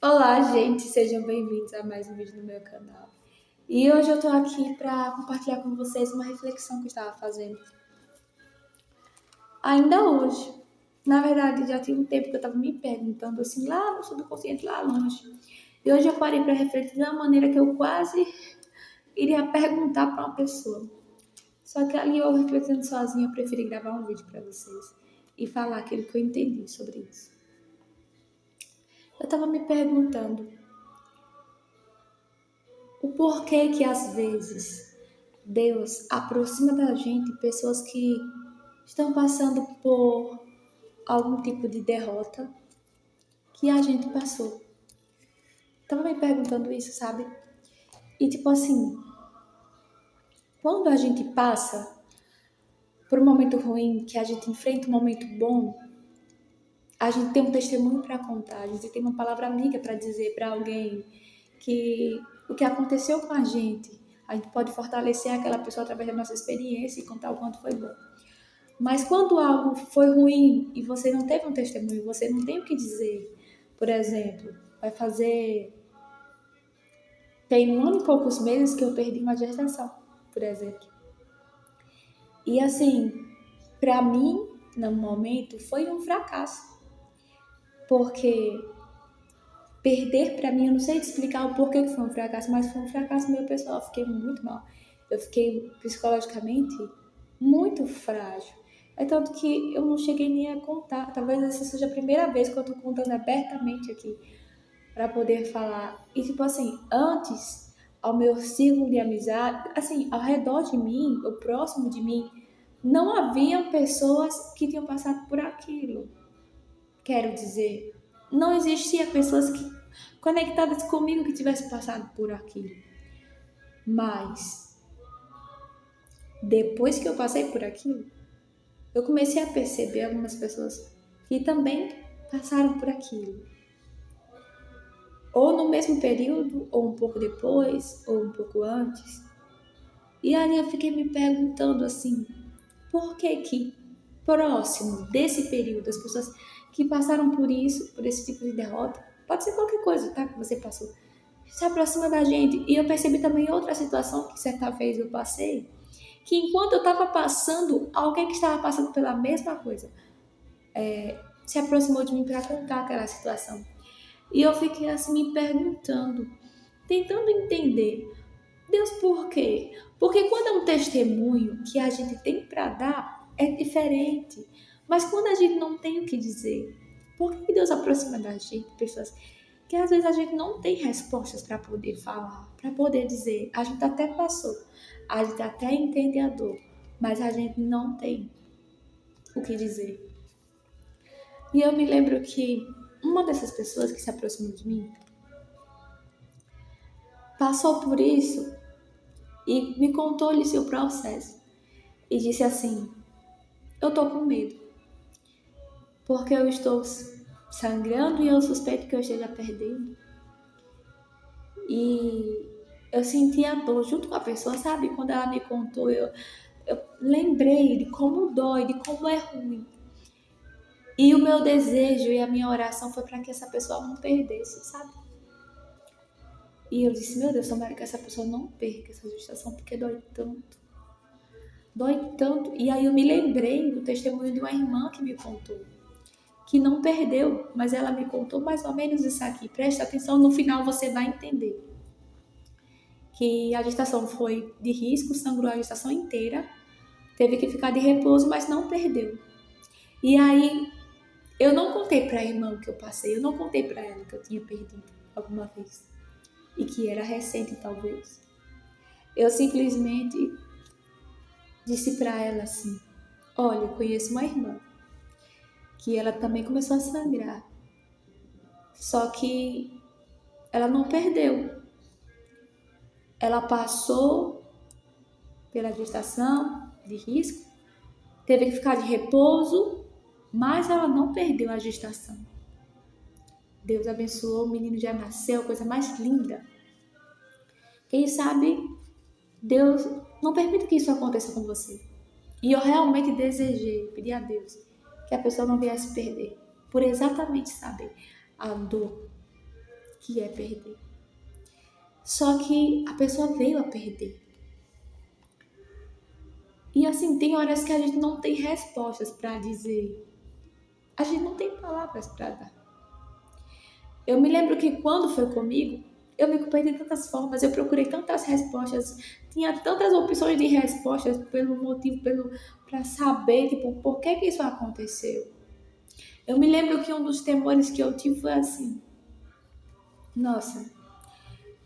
Olá, gente, sejam bem-vindos a mais um vídeo no meu canal. E hoje eu tô aqui para compartilhar com vocês uma reflexão que eu estava fazendo. Ainda hoje, na verdade, já tinha um tempo que eu estava me perguntando assim, lá no subconsciente, lá longe. E hoje eu parei para refletir de uma maneira que eu quase iria perguntar para uma pessoa. Só que ali eu refletindo sozinha, eu preferi gravar um vídeo para vocês e falar aquilo que eu entendi sobre isso. Eu estava me perguntando o porquê que às vezes Deus aproxima da gente pessoas que estão passando por algum tipo de derrota que a gente passou. Tava me perguntando isso, sabe? E tipo assim, quando a gente passa por um momento ruim, que a gente enfrenta um momento bom, a gente tem um testemunho para contar, a gente tem uma palavra amiga para dizer para alguém que o que aconteceu com a gente pode fortalecer aquela pessoa através da nossa experiência e contar o quanto foi bom. Mas quando algo foi ruim e você não teve um testemunho, você não tem o que dizer, por exemplo, tem 1 ano e poucos meses que eu perdi uma gestação, por exemplo. E assim, pra mim, no momento, foi um fracasso. Porque perder pra mim, eu não sei te explicar o porquê que foi um fracasso, mas foi um fracasso meu pessoal, eu fiquei muito mal. Eu fiquei psicologicamente muito frágil. É tanto que eu não cheguei nem a contar. Talvez essa seja a primeira vez que eu tô contando abertamente aqui para poder falar. E tipo assim, antes, ao meu círculo de amizade, assim, ao redor de mim, ou próximo de mim, não haviam pessoas que tinham passado por aquilo. Quero dizer, não existia pessoas que conectadas comigo que tivessem passado por aquilo. Mas depois que eu passei por aquilo, eu comecei a perceber algumas pessoas que também passaram por aquilo. Ou no mesmo período, ou um pouco depois, ou um pouco antes. E aí eu fiquei me perguntando assim, por que que próximo desse período, as pessoas que passaram por isso, por esse tipo de derrota, pode ser qualquer coisa, tá, que você passou, se aproxima da gente. E eu percebi também outra situação que certa vez eu passei, que enquanto eu estava passando, alguém que estava passando pela mesma coisa se aproximou de mim para contar aquela situação. E eu fiquei assim me perguntando, tentando entender, Deus, por quê? Porque quando é um testemunho que a gente tem para dar, é diferente. Mas quando a gente não tem o que dizer, por que Deus aproxima da gente pessoas que às vezes a gente não tem respostas para poder falar, para poder dizer? A gente até passou, a gente até entende a dor, mas a gente não tem o que dizer. E eu me lembro que uma dessas pessoas que se aproximou de mim passou por isso e me contou-lhe seu processo. E disse assim, eu tô com medo, porque eu estou sangrando e eu suspeito que eu esteja perdendo. E eu senti a dor junto com a pessoa, sabe? Quando ela me contou, eu lembrei de como dói, de como é ruim. E o meu desejo e a minha oração foi para que essa pessoa não perdesse, sabe? E eu disse, meu Deus, tomara que essa pessoa não perca essa gestação, porque dói tanto. Dói tanto. E aí eu me lembrei do testemunho de uma irmã que me contou, que não perdeu, mas ela me contou mais ou menos isso aqui. Presta atenção, no final você vai entender. Que a gestação foi de risco, sangrou a gestação inteira, teve que ficar de repouso, mas não perdeu. E aí eu não contei para a irmã o que eu passei, eu não contei para ela que eu tinha perdido alguma vez e que era recente talvez. Eu simplesmente disse para ela assim, olha, eu conheço uma irmã que ela também começou a sangrar, só que ela não perdeu. Ela passou pela gestação de risco, teve que ficar de repouso, mas ela não perdeu a gestação. Deus abençoou, o menino já nasceu, coisa mais linda. Quem sabe Deus não permite que isso aconteça com você. E eu realmente desejei, pedi a Deus, que a pessoa não viesse perder, por exatamente saber a dor que é perder. Só que a pessoa veio a perder. E assim, tem horas que a gente não tem respostas para dizer. A gente não tem palavras para dar. Eu me lembro que quando foi comigo, eu me culpei de tantas formas, eu procurei tantas respostas, tinha tantas opções de respostas pelo motivo, para saber, tipo, por que isso aconteceu. Eu me lembro que um dos temores que eu tive foi assim: nossa,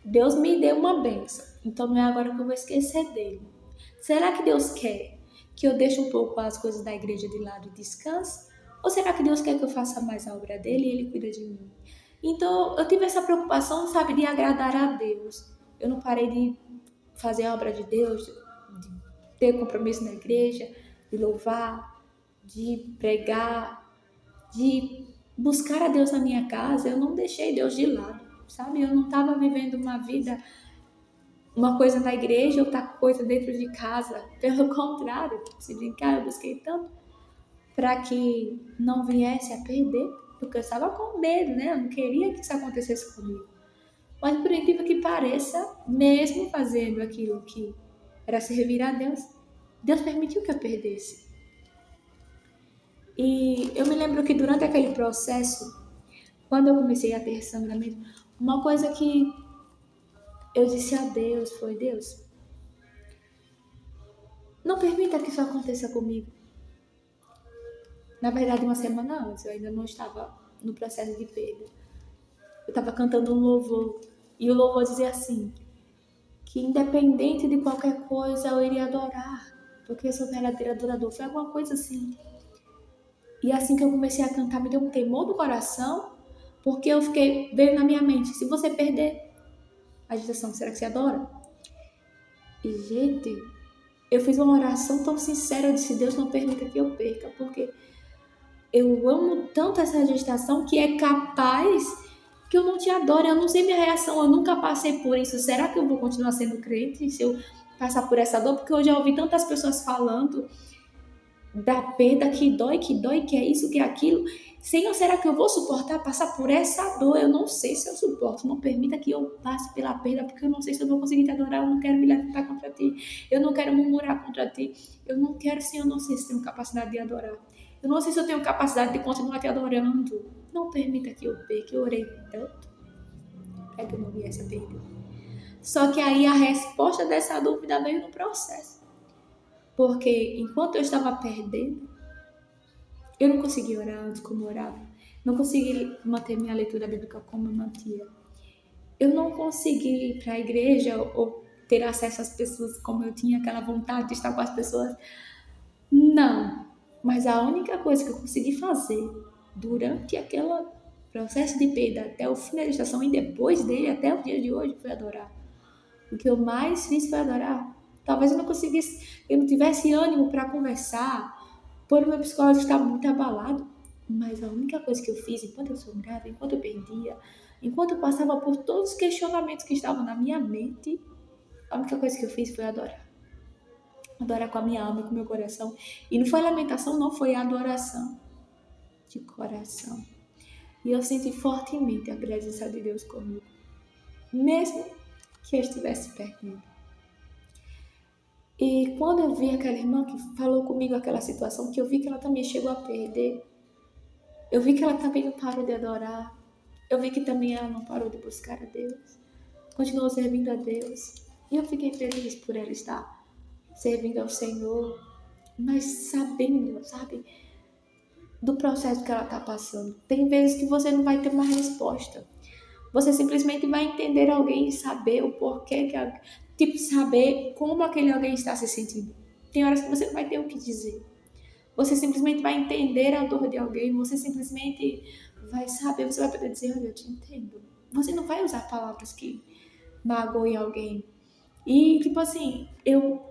Deus me deu uma bênção, então não é agora que eu vou esquecer dele. Será que Deus quer que eu deixe um pouco as coisas da igreja de lado e descanse? Ou será que Deus quer que eu faça mais a obra dele e ele cuida de mim? Então, eu tive essa preocupação, sabe, de agradar a Deus. Eu não parei de fazer a obra de Deus, de ter compromisso na igreja, de louvar, de pregar, de buscar a Deus na minha casa. Eu não deixei Deus de lado, sabe? Eu não estava vivendo uma vida, uma coisa na igreja, outra coisa dentro de casa. Pelo contrário, se brincar, eu busquei tanto para que não viesse a perder, porque eu estava com medo, né? Eu não queria que isso acontecesse comigo. Mas por incrível que pareça, mesmo fazendo aquilo que era servir a Deus, Deus permitiu que eu perdesse. E eu me lembro que durante aquele processo, quando eu comecei a ter sangramento, uma coisa que eu disse a Deus foi: Deus, não permita que isso aconteça comigo. Na verdade, uma semana antes, eu ainda não estava no processo de perda. Eu estava cantando um louvor, e o louvor dizia assim, que independente de qualquer coisa eu iria adorar, porque eu sou verdadeiro adorador. Foi alguma coisa assim. E assim que eu comecei a cantar, me deu um temor no coração, porque veio na minha mente: se você perder a agitação, será que você adora? E, gente, eu fiz uma oração tão sincera, eu disse: Deus, não permita que eu perca, porque eu amo tanto essa agitação que é capaz que eu não te adore. Eu não sei minha reação, eu nunca passei por isso. Será que eu vou continuar sendo crente se eu passar por essa dor? Porque eu já ouvi tantas pessoas falando da perda, que dói, que é isso, que é aquilo. Senhor, será que eu vou suportar passar por essa dor? Eu não sei se eu suporto. Não permita que eu passe pela perda, porque eu não sei se eu vou conseguir te adorar. Eu não quero me levantar contra ti. Eu não quero murmurar contra ti. Eu não quero, Senhor, eu não sei se tenho capacidade de adorar. Eu não sei se eu tenho capacidade de continuar te adorando. Não permita que eu perca. Eu orei tanto para que eu não viesse a perder. Só que aí a resposta dessa dúvida veio no processo. Porque enquanto eu estava perdendo, eu não conseguia orar antes como eu orava. Não consegui manter minha leitura bíblica como eu mantinha. Eu não consegui ir para a igreja ou ter acesso às pessoas como eu tinha aquela vontade de estar com as pessoas. Não. Mas a única coisa que eu consegui fazer durante aquele processo de perda até o fim da gestação e depois dele até o dia de hoje foi adorar. O que eu mais fiz foi adorar. Talvez eu não conseguisse, eu não tivesse ânimo para conversar, por o meu psicológico estava muito abalado. Mas a única coisa que eu fiz enquanto eu sangrava, enquanto eu perdia, enquanto eu passava por todos os questionamentos que estavam na minha mente, a única coisa que eu fiz foi adorar. Adorar com a minha alma e com o meu coração. E não foi lamentação, não, foi adoração de coração. E eu senti fortemente a presença de Deus comigo, mesmo que eu estivesse perdendo. E quando eu vi aquela irmã que falou comigo aquela situação, que eu vi que ela também chegou a perder, eu vi que ela também não parou de adorar, eu vi que também ela não parou de buscar a Deus, continuou servindo a Deus, e eu fiquei feliz por ela estar servindo ao Senhor, mas sabendo, sabe, do processo que ela está passando. Tem vezes que você não vai ter uma resposta, você simplesmente vai entender alguém e saber o porquê tipo, saber como aquele alguém está se sentindo. Tem horas que você não vai ter o que dizer. Você simplesmente vai entender a dor de alguém, você simplesmente vai saber, você vai poder dizer: olha, eu te entendo. Você não vai usar palavras que magoem alguém. E, tipo assim, eu,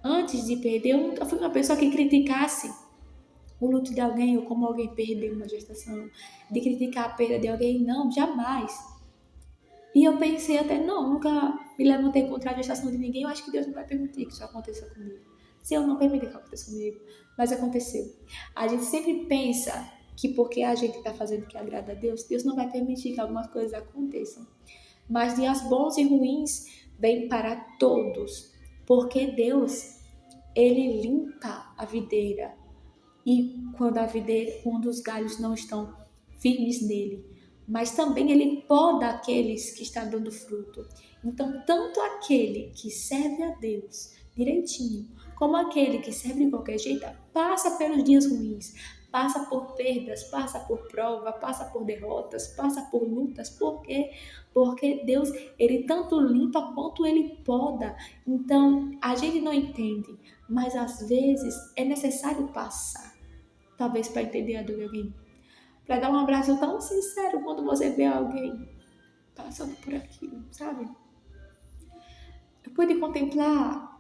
antes de perder, eu nunca fui uma pessoa que criticasse o luto de alguém ou como alguém perdeu uma gestação, de criticar a perda de alguém. Não, jamais. E eu pensei até: não, nunca me levantei contra a gestação de ninguém, eu acho que Deus não vai permitir que isso aconteça comigo. Se eu não permitir que aconteça comigo, mas aconteceu. A gente sempre pensa que porque a gente está fazendo o que agrada a Deus, Deus não vai permitir que algumas coisas aconteçam. Mas dias bons e ruins vêm para todos, porque Deus, ele limpa a videira e quando os galhos não estão firmes nele, mas também ele poda aqueles que estão dando fruto. Então, tanto aquele que serve a Deus direitinho, como aquele que serve de qualquer jeito, passa pelos dias ruins, passa por perdas, passa por prova, passa por derrotas, passa por lutas. Por quê? Porque Deus, ele tanto limpa quanto ele poda. Então, a gente não entende, mas às vezes é necessário passar, talvez para entender a dor de alguém, para dar um abraço tão sincero quando você vê alguém passando por aquilo, sabe? Eu pude contemplar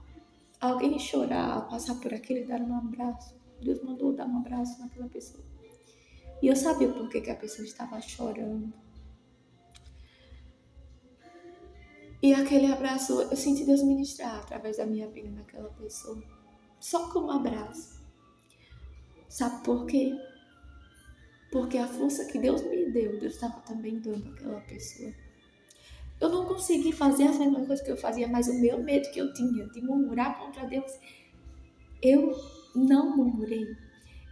alguém chorar, passar por aquilo e dar um abraço. Deus mandou dar um abraço naquela pessoa. E eu sabia por que a pessoa estava chorando. E aquele abraço, eu senti Deus ministrar através da minha vida naquela pessoa. Só com um abraço. Sabe por quê? Porque a força que Deus me deu, Deus estava também dando àquela pessoa. Eu não consegui fazer as mesmas coisas que eu fazia, mas o meu medo que eu tinha de murmurar contra Deus, eu não murmurei.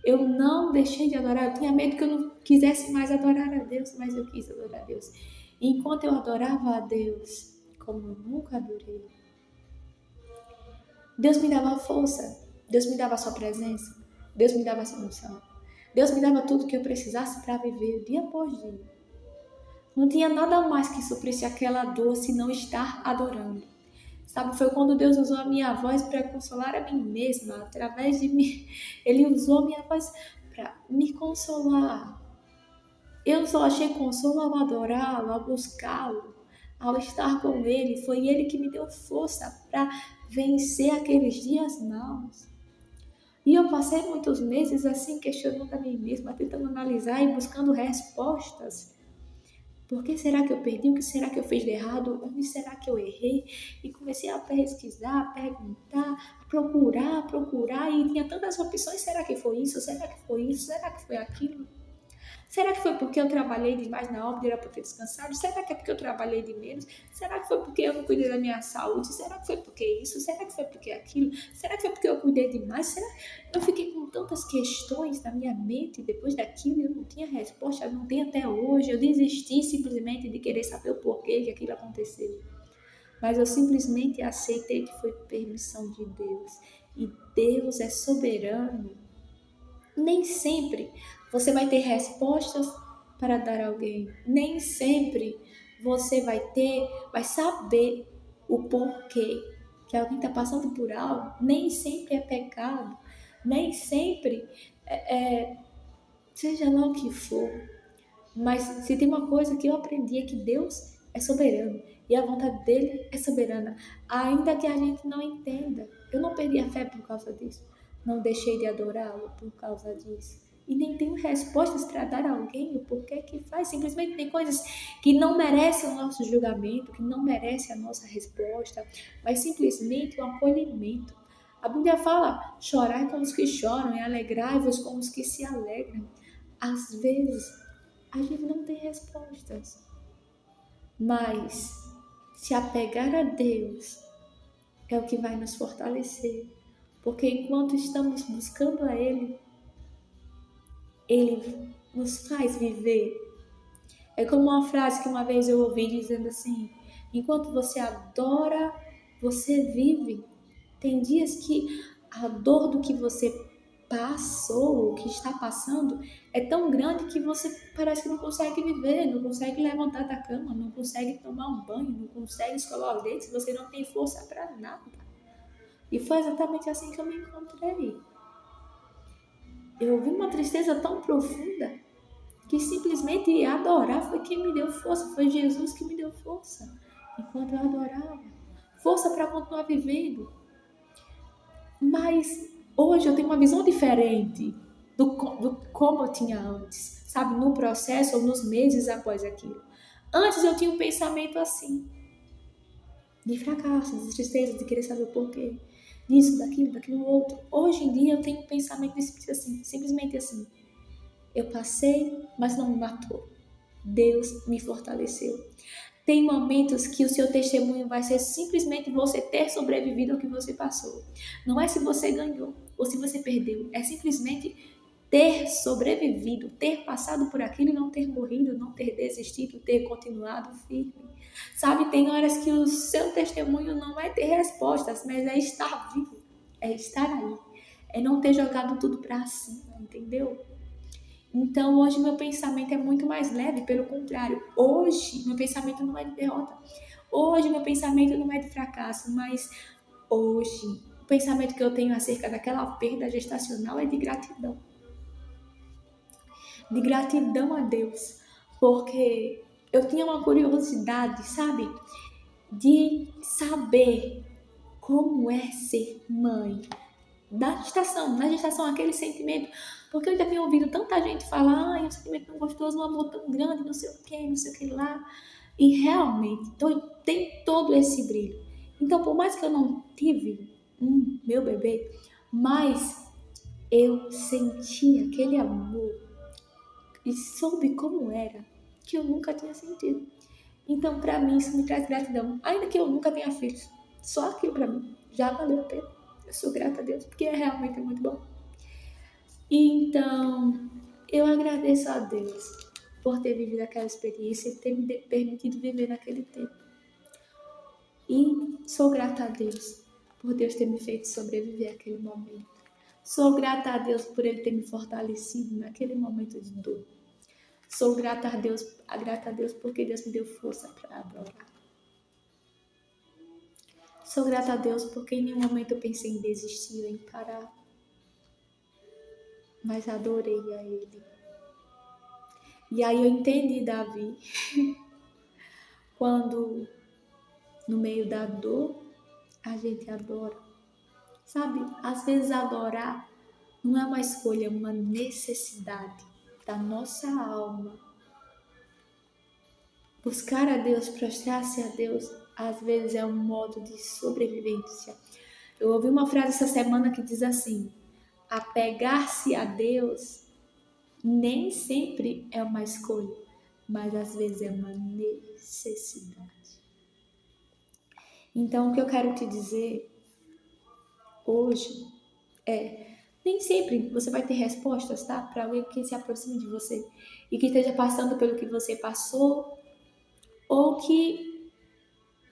Eu não deixei de adorar. Eu tinha medo que eu não quisesse mais adorar a Deus, mas eu quis adorar a Deus. E enquanto eu adorava a Deus, como eu nunca adorei, Deus me dava força, Deus me dava a sua presença, Deus me dava a solução. Deus me dava tudo que eu precisasse para viver dia após dia. Não tinha nada mais que suprisse aquela dor se não estar adorando. Sabe, foi quando Deus usou a minha voz para consolar a mim mesma, através de mim. Ele usou a minha voz para me consolar. Eu só achei consolo ao adorá-lo, ao buscá-lo, ao estar com Ele. Foi Ele que me deu força para vencer aqueles dias maus. E eu passei muitos meses assim, questionando a mim mesma, tentando analisar e buscando respostas. Por que será que eu perdi? O que será que eu fiz de errado? Onde será que eu errei? E comecei a pesquisar, a perguntar, a procurar. E tinha tantas opções. Será que foi isso? Será que foi isso? Será que foi aquilo? Será que foi porque eu trabalhei demais na obra e era para ter descansado? Será que é porque eu trabalhei de menos? Será que foi porque eu não cuidei da minha saúde? Será que foi porque isso? Será que foi porque aquilo? Será que foi porque eu cuidei demais? Será que eu fiquei com tantas questões na minha mente depois daquilo e eu não tinha resposta, eu não tenho até hoje. Eu desisti simplesmente de querer saber o porquê que aquilo aconteceu. Mas eu simplesmente aceitei que foi permissão de Deus. E Deus é soberano. Nem sempre você vai ter respostas para dar a alguém. Nem sempre você vai saber o porquê que alguém está passando por algo. Nem sempre é pecado. Nem sempre seja lá o que for. Mas se tem uma coisa que eu aprendi é que Deus é soberano. E a vontade dele é soberana. Ainda que a gente não entenda. Eu não perdi a fé por causa disso. Não deixei de adorá-lo por causa disso. E nem tenho respostas para dar a alguém o porquê que faz. Simplesmente tem coisas que não merecem o nosso julgamento, que não merecem a nossa resposta, mas simplesmente o acolhimento. A Bíblia fala, chorai com os que choram e alegrai-vos com os que se alegram. Às vezes, a gente não tem respostas, mas se apegar a Deus é o que vai nos fortalecer, porque enquanto estamos buscando a Ele, Ele nos faz viver. É como uma frase que uma vez eu ouvi dizendo assim, enquanto você adora, você vive. Tem dias que a dor do que você passou, o que está passando, é tão grande que você parece que não consegue viver, não consegue levantar da cama, não consegue tomar um banho, não consegue escovar os dentes, você não tem força para nada. E foi exatamente assim que eu me encontrei. Eu ouvi uma tristeza tão profunda que simplesmente adorar foi quem me deu força, foi Jesus que me deu força enquanto eu adorava, força para continuar vivendo. Mas hoje eu tenho uma visão diferente do como eu tinha antes, sabe, no processo ou nos meses após aquilo. Antes eu tinha um pensamento assim, de fracasso, de tristeza, de querer saber o porquê, disso, daquilo outro. Hoje em dia eu tenho um pensamento assim, simplesmente assim, Eu passei, mas não me matou. Deus me fortaleceu. Tem momentos que o seu testemunho vai ser simplesmente você ter sobrevivido ao que você passou. Não é se você ganhou ou se você perdeu. É simplesmente ter sobrevivido, ter passado por aquilo e não ter morrido, não ter desistido, ter continuado firme. Sabe, tem horas que o seu testemunho não é ter respostas, mas é estar vivo, é estar aí, é não ter jogado tudo pra cima, entendeu? Então hoje meu pensamento é muito mais leve, pelo contrário, hoje meu pensamento não é de derrota, hoje meu pensamento não é de fracasso, mas hoje o pensamento que eu tenho acerca daquela perda gestacional é de gratidão a Deus, porque eu tinha uma curiosidade, sabe, de saber como é ser mãe. Na gestação, aquele sentimento, porque eu já tinha ouvido tanta gente falar, ai, um sentimento tão gostoso, um amor tão grande, não sei o que lá, e realmente tem todo esse brilho. Então, por mais que eu não tive meu bebê, mas eu senti aquele amor e soube como era, que eu nunca tinha sentido. Então, para mim, isso me traz gratidão. Ainda que eu nunca tenha filhos, só aquilo para mim já valeu a pena. Eu sou grata a Deus, porque é realmente muito bom. Então, eu agradeço a Deus por ter vivido aquela experiência e ter me permitido viver naquele tempo. E sou grata a Deus por Deus ter me feito sobreviver àquele momento. Sou grata a Deus por Ele ter me fortalecido naquele momento de dor. Sou grata a Deus porque Deus me deu força para adorar. Sou grata a Deus porque em nenhum momento eu pensei em desistir, em parar, mas adorei a Ele. E aí eu entendi Davi, quando no meio da dor a gente adora. Sabe, às vezes adorar não é uma escolha, é uma necessidade da nossa alma. Buscar a Deus, prostrar-se a Deus, às vezes é um modo de sobrevivência. Eu ouvi uma frase essa semana que diz assim: apegar-se a Deus nem sempre é uma escolha, mas às vezes é uma necessidade. Então, o que eu quero te dizer hoje é: nem sempre você vai ter respostas, tá? Para alguém que se aproxime de você e que esteja passando pelo que você passou ou que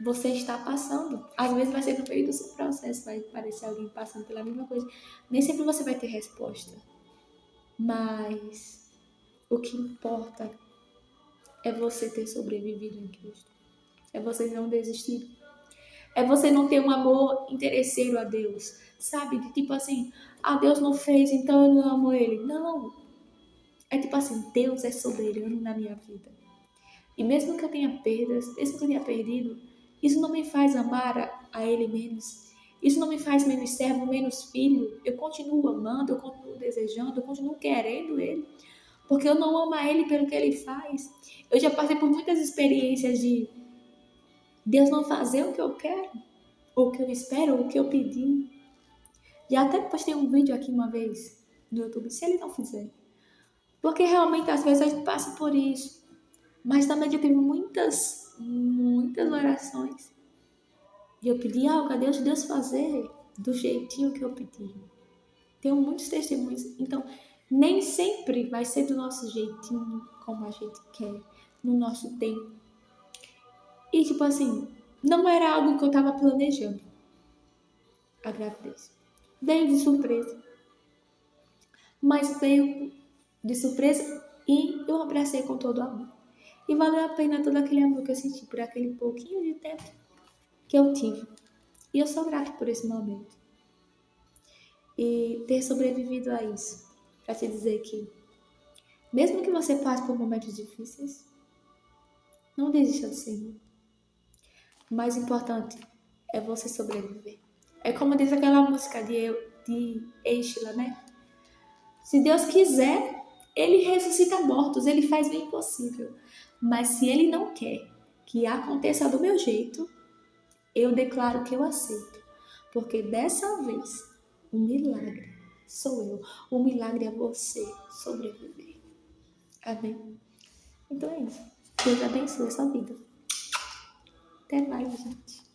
você está passando. Às vezes vai ser no meio do seu processo, vai parecer alguém passando pela mesma coisa. Nem sempre você vai ter resposta, mas o que importa é você ter sobrevivido em Cristo. É você não desistir. É você não ter um amor interesseiro a Deus. Sabe? De tipo assim, Deus não fez, então eu não amo Ele. Não. É tipo assim, Deus é soberano na minha vida. E mesmo que eu tenha perdas, mesmo que eu tenha perdido, isso não me faz amar a Ele menos. Isso não me faz menos servo, menos filho. Eu continuo amando, eu continuo desejando, eu continuo querendo Ele. Porque eu não amo a Ele pelo que Ele faz. Eu já passei por muitas experiências de Deus não fazer o que eu quero, ou o que eu espero, ou o que eu pedi. E até postei um vídeo aqui uma vez no YouTube, se Ele não fizer. Porque realmente às vezes a gente passa por isso. Mas também já teve muitas orações. E eu pedi algo a Deus fazer do jeitinho que eu pedi. Tenho muitos testemunhos. Então, nem sempre vai ser do nosso jeitinho, como a gente quer, no nosso tempo. E tipo assim, não era algo que eu tava planejando. A gravidez. Veio de surpresa. Mas veio de surpresa e eu abracei com todo amor. E valeu a pena todo aquele amor que eu senti por aquele pouquinho de tempo que eu tive. E eu sou grata por esse momento. E ter sobrevivido a isso. Pra te dizer que, mesmo que você passe por momentos difíceis, não desista do Senhor. O mais importante é você sobreviver. É como diz aquela música de Estila, né? Se Deus quiser, Ele ressuscita mortos, Ele faz o impossível. Mas se Ele não quer que aconteça do meu jeito, eu declaro que eu aceito. Porque dessa vez, o milagre sou eu. O milagre é você sobreviver. Amém. Então é isso. Deus abençoe a sua vida. Até mais, gente.